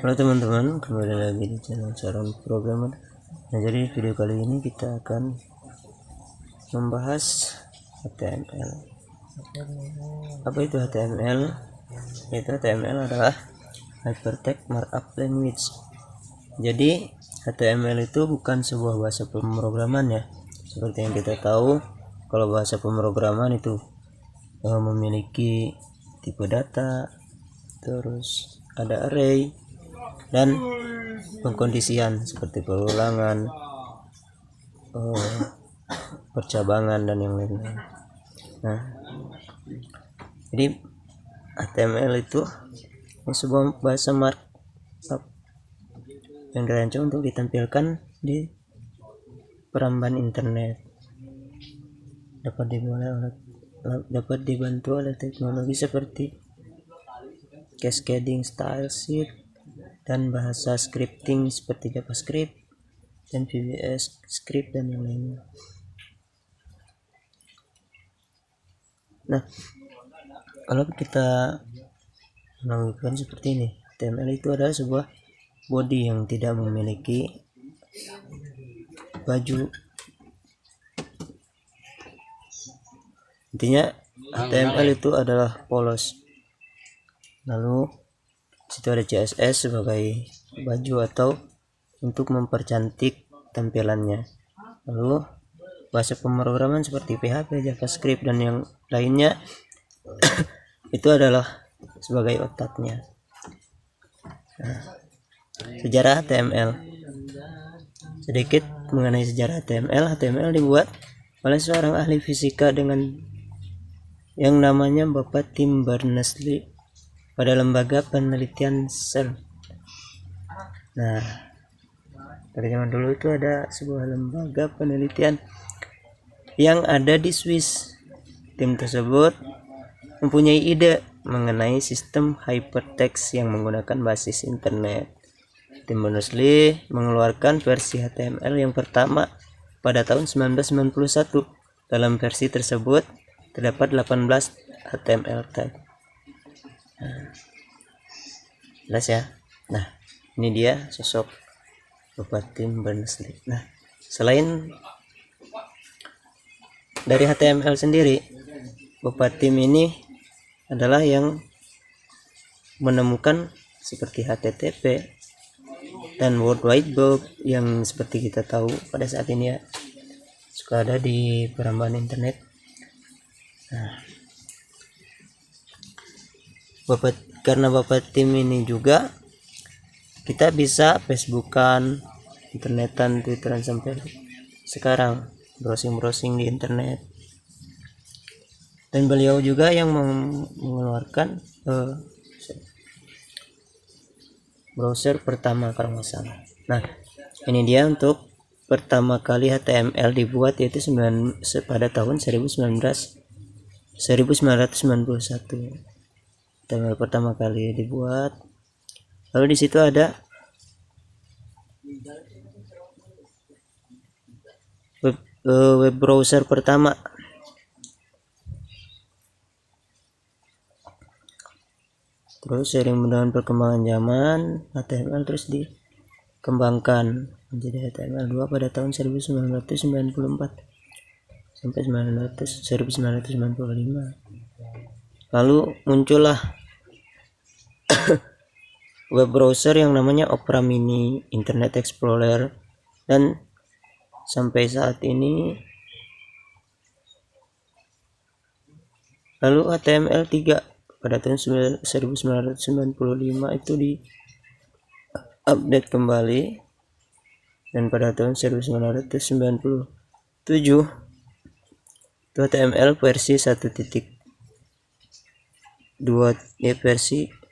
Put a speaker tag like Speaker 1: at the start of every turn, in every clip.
Speaker 1: Halo teman-teman, kembali lagi di channel Seorang Programmer. Nah, jadi video kali ini kita akan membahas HTML. Apa itu HTML? Itu HTML adalah Hypertext Markup Language. Jadi HTML itu bukan sebuah bahasa pemrograman ya. Seperti yang kita tahu, kalau bahasa pemrograman itu memiliki tipe data, terus ada array dan pengkondisian seperti perulangan, percabangan dan yang lainnya. Nah, jadi HTML itu sebuah bahasa markup yang dirancang untuk ditampilkan di peramban internet. Dapat dibantu oleh teknologi seperti cascading style sheet dan bahasa scripting seperti JavaScript dan VBS script dan yang lainnya. Nah, kalau kita menanggapkan seperti ini, HTML itu adalah sebuah body yang tidak memiliki baju. Intinya HTML itu adalah polos. Lalu situ ada CSS sebagai baju atau untuk mempercantik tampilannya. Lalu bahasa pemrograman seperti PHP, JavaScript dan yang lainnya itu adalah sebagai otaknya. Nah, sejarah HTML. Sedikit mengenai sejarah HTML. HTML dibuat oleh seorang ahli fisika dengan yang namanya Bapak Tim Berners-Lee pada lembaga penelitian CERN. Nah, dari zaman dulu itu ada sebuah lembaga penelitian yang ada di Swiss. Tim tersebut mempunyai ide mengenai sistem hypertext yang menggunakan basis internet. Tim Berners-Lee mengeluarkan versi HTML yang pertama pada tahun 1991. Dalam versi tersebut terdapat 18 HTML tag. Jelas ya. Nah, ini dia sosok Bapak Tim Berners-Lee. Nah, selain dari HTML sendiri, Bapak Tim ini adalah yang menemukan seperti HTTP dan World Wide Web yang seperti kita tahu pada saat ini ya, suka ada di perambahan internet. Nah, karena Bapak Tim ini juga kita bisa Facebookan, internetan, Twitteran sampai sekarang, browsing di internet. Dan beliau juga yang mengeluarkan browser pertama kalau nggak salah. Nah, ini dia untuk pertama kali HTML dibuat, yaitu pada tahun 1991. HTML pertama kali dibuat. Lalu di situ ada web browser pertama. Terus seiring dengan perkembangan zaman, HTML terus dikembangkan menjadi HTML2 pada tahun 1994 sampai 1995. Lalu muncullah web browser yang namanya Opera Mini, Internet Explorer, dan sampai saat ini. Lalu HTML3 pada tahun 1995 itu di update kembali, dan pada tahun 1997 itu HTML versi 1.2 ya, versi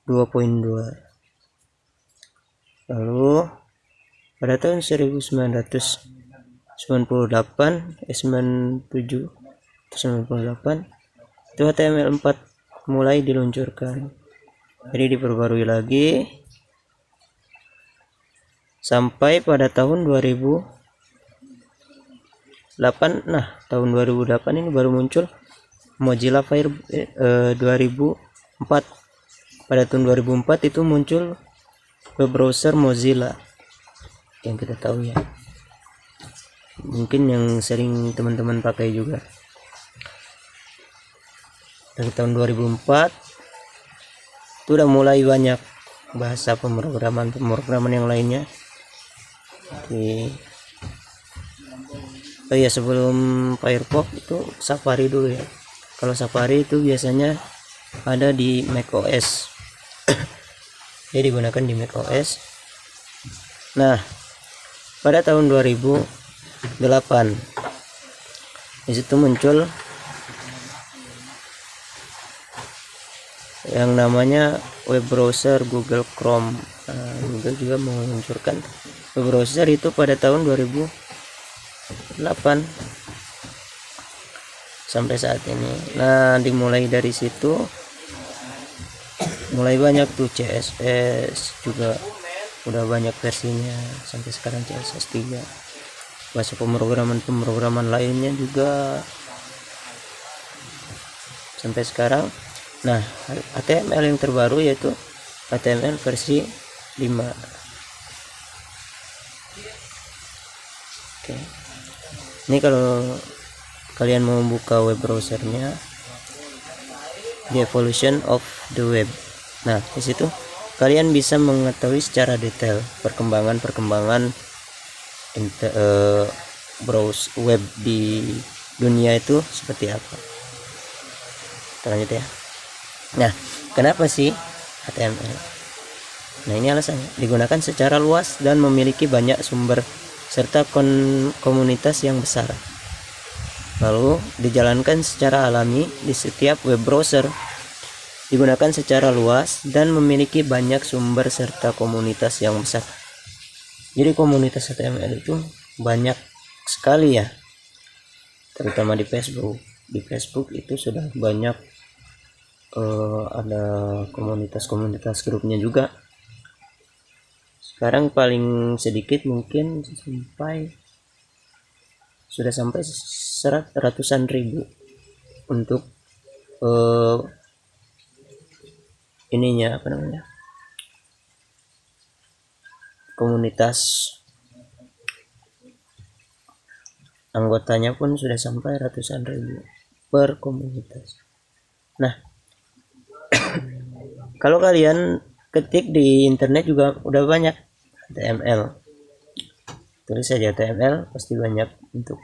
Speaker 1: 2.2. Lalu pada tahun 1998 itu HTML4 mulai diluncurkan. Jadi diperbarui lagi sampai pada tahun 2008. Nah, tahun 2008 ini baru muncul Mozilla Firefox 2004. Pada tahun 2004 itu muncul web browser Mozilla yang kita tahu ya, mungkin yang sering teman-teman pakai juga. Dari tahun 2004 itu udah mulai banyak bahasa pemrograman yang lainnya. Oh iya, sebelum Firefox itu Safari dulu ya. Kalau Safari itu biasanya ada di macOS. Dia digunakan di macOS. Nah, pada tahun 2008 di situ muncul yang namanya web browser Google Chrome. Google juga meluncurkan web browser itu pada tahun 2008 sampai saat ini. Nah, dimulai dari situ mulai banyak tuh CSS juga udah banyak versinya, sampai sekarang CSS 3. Bahasa pemrograman lainnya juga sampai sekarang. Nah, HTML yang terbaru yaitu HTML versi 5. Oke. Ini kalau kalian mau buka web browsernya, The Evolution of the Web. Nah, di situ kalian bisa mengetahui secara detail perkembangan browse web di dunia itu seperti apa. Kita lanjut ya. Nah, kenapa sih HTML? Nah, ini alasannya. Digunakan secara luas dan memiliki banyak sumber serta komunitas yang besar. Lalu dijalankan secara alami di setiap web browser. Digunakan secara luas dan memiliki banyak sumber serta komunitas yang besar. Jadi komunitas HTML itu banyak sekali ya, terutama di Facebook. Di Facebook itu sudah banyak, ada komunitas grupnya juga. Sekarang paling sedikit mungkin sudah sampai ratusan ribu untuk ininya apa namanya, komunitas anggotanya pun sudah sampai ratusan ribu per komunitas. Nah, kalau kalian ketik di internet juga udah banyak HTML, tulis saja HTML pasti banyak untuk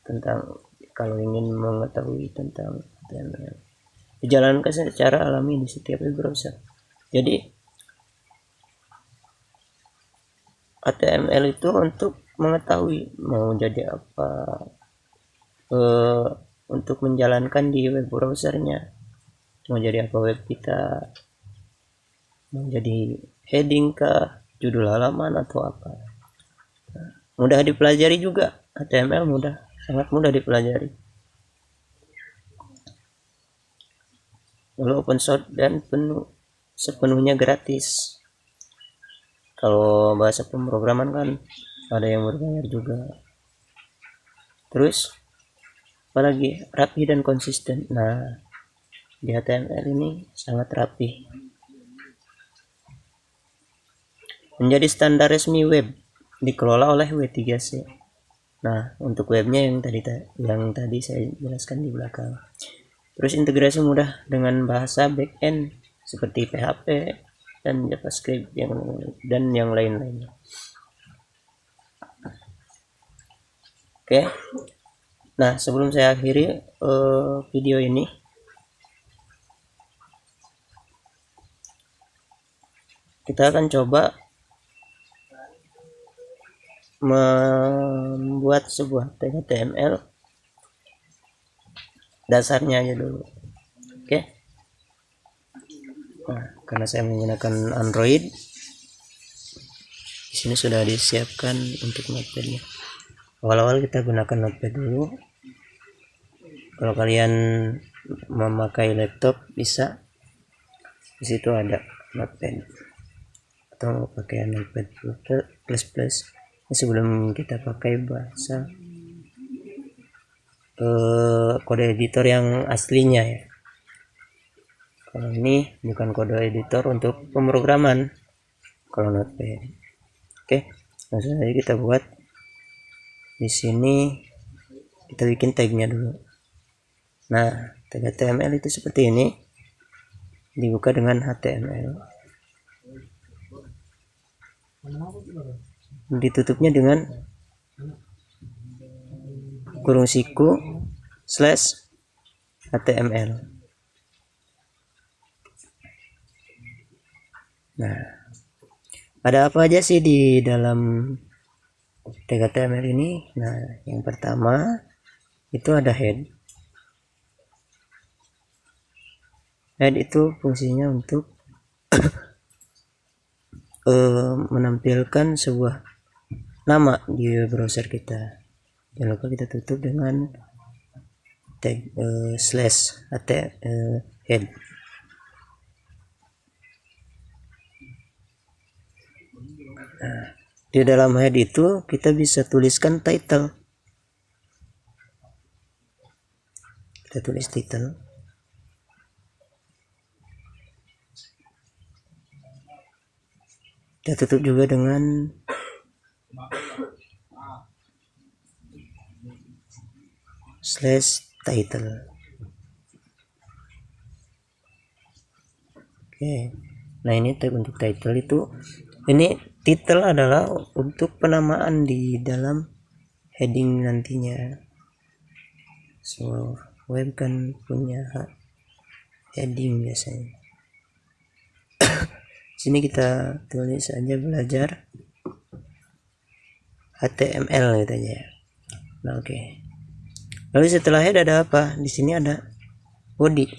Speaker 1: tentang, kalau ingin mengetahui tentang HTML. Dijalankan secara alami di setiap web browser. Jadi HTML itu untuk mengetahui mau jadi apa, untuk menjalankan di web browsernya, mau jadi apa web kita, mau jadi heading kah, judul halaman atau apa. Mudah dipelajari juga, HTML sangat mudah dipelajari. Lalu open source dan sepenuhnya gratis. Kalau bahasa pemrograman kan ada yang berbayar juga. Terus apalagi, rapi dan konsisten. Nah, di HTML ini sangat rapi. Menjadi standar resmi web, dikelola oleh W3C. Nah, untuk webnya yang tadi saya jelaskan di belakang. Terus integrasi mudah dengan bahasa backend seperti PHP dan JavaScript dan yang lain-lainnya. Oke. Nah, sebelum saya akhiri video ini, kita akan coba membuat sebuah tag HTML dasarnya aja dulu. Oke. Nah, karena saya menggunakan Android, di sini sudah disiapkan untuk notepadnya. Awal-awal kita gunakan notepad dulu. Kalau kalian memakai laptop bisa, di situ ada notepad, atau pakai notepad plus. Sebelum kita pakai bahasa kode editor yang aslinya ya. Kalau ini bukan kode editor untuk pemrograman, kalau Notepad. Oke, langsung saja kita buat. Di sini kita bikin tagnya dulu. Nah, tag HTML itu seperti ini, dibuka dengan HTML, ditutupnya dengan kurung siku /HTML. Nah, ada apa aja sih di dalam tag HTML ini? Nah, yang pertama itu ada head. Head itu fungsinya untuk menampilkan sebuah nama di browser kita. Jangan lupa kita tutup dengan tag /head. Nah, di dalam head itu kita bisa tuliskan title. Kita tulis title. Kita tutup juga dengan /title. Oke. Nah, ini tag untuk title itu. Ini title adalah untuk penamaan di dalam heading nantinya. So, web kan punya heading biasanya. Sini kita tulis aja belajar HTML gitu aja. Nah, oke. Lalu setelah head ada apa? Di sini ada body.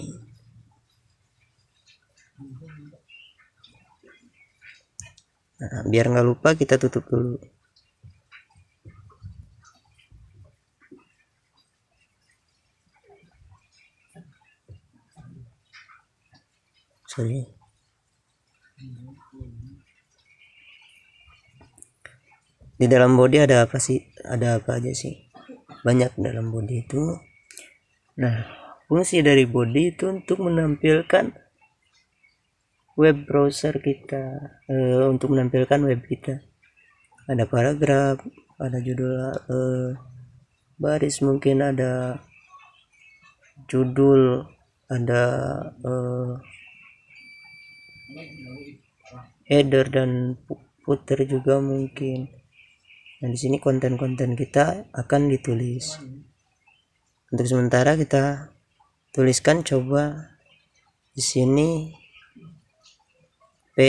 Speaker 1: Nah, biar nggak lupa kita tutup dulu. Sorry. Di dalam body ada apa sih? Ada apa aja sih? Banyak dalam body itu. Nah, fungsi dari body itu untuk menampilkan web browser kita, untuk menampilkan web kita. Ada paragraf, ada judul baris, mungkin ada judul, ada header dan footer juga mungkin. Nah, di sini konten-konten kita akan ditulis. Untuk sementara kita tuliskan coba di sini P,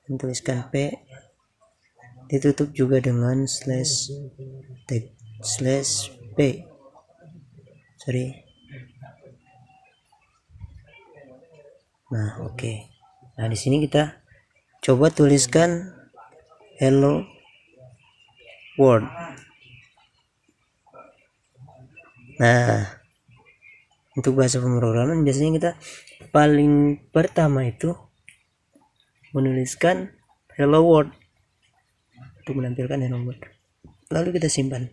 Speaker 1: dan tuliskan P, ditutup juga dengan /p. Sorry. Nah, oke. Nah, di sini kita coba tuliskan hello world. Nah, untuk bahasa pemrograman biasanya kita paling pertama itu menuliskan hello world untuk menampilkan hello world. Lalu kita simpan.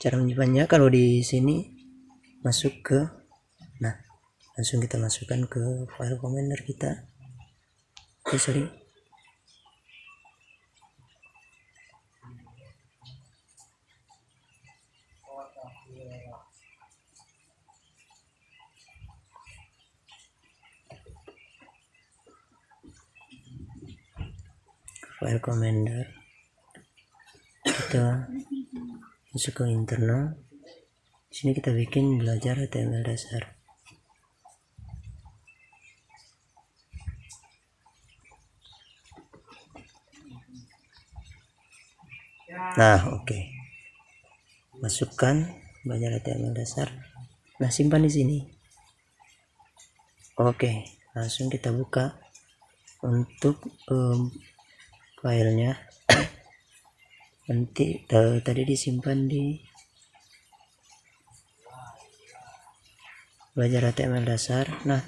Speaker 1: Cara menyimpannya kalau di sini masuk ke, nah, langsung kita masukkan ke file commander kita. Sorry. File commander, kita masuk ke internal. Di sini kita bikin belajar HTML dasar. Nah, oke. Masukkan belajar HTML dasar. Nah, simpan di sini. Oke, langsung kita buka untuk filenya. Nanti tadi disimpan di belajar HTML dasar. Nah,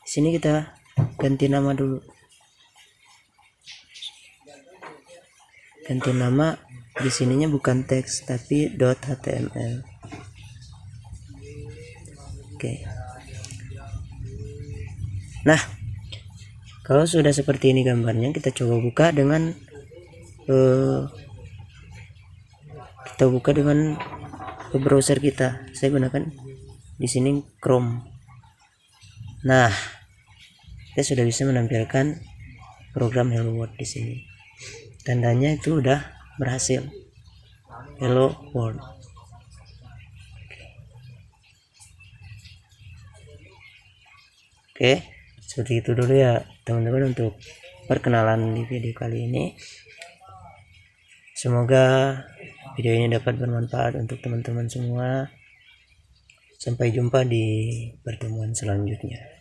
Speaker 1: di sini kita ganti nama dulu. Ganti nama, di sininya bukan teks tapi .html. Oke. Nah, Kalau sudah seperti ini gambarnya, kita coba buka dengan browser kita. Saya gunakan di sini Chrome. Nah, kita sudah bisa menampilkan program Hello World di sini. Tandanya itu udah berhasil. Hello World. Oke, seperti itu dulu ya teman-teman untuk perkenalan di video kali ini. Semoga video ini dapat bermanfaat untuk teman-teman semua. Sampai jumpa di pertemuan selanjutnya.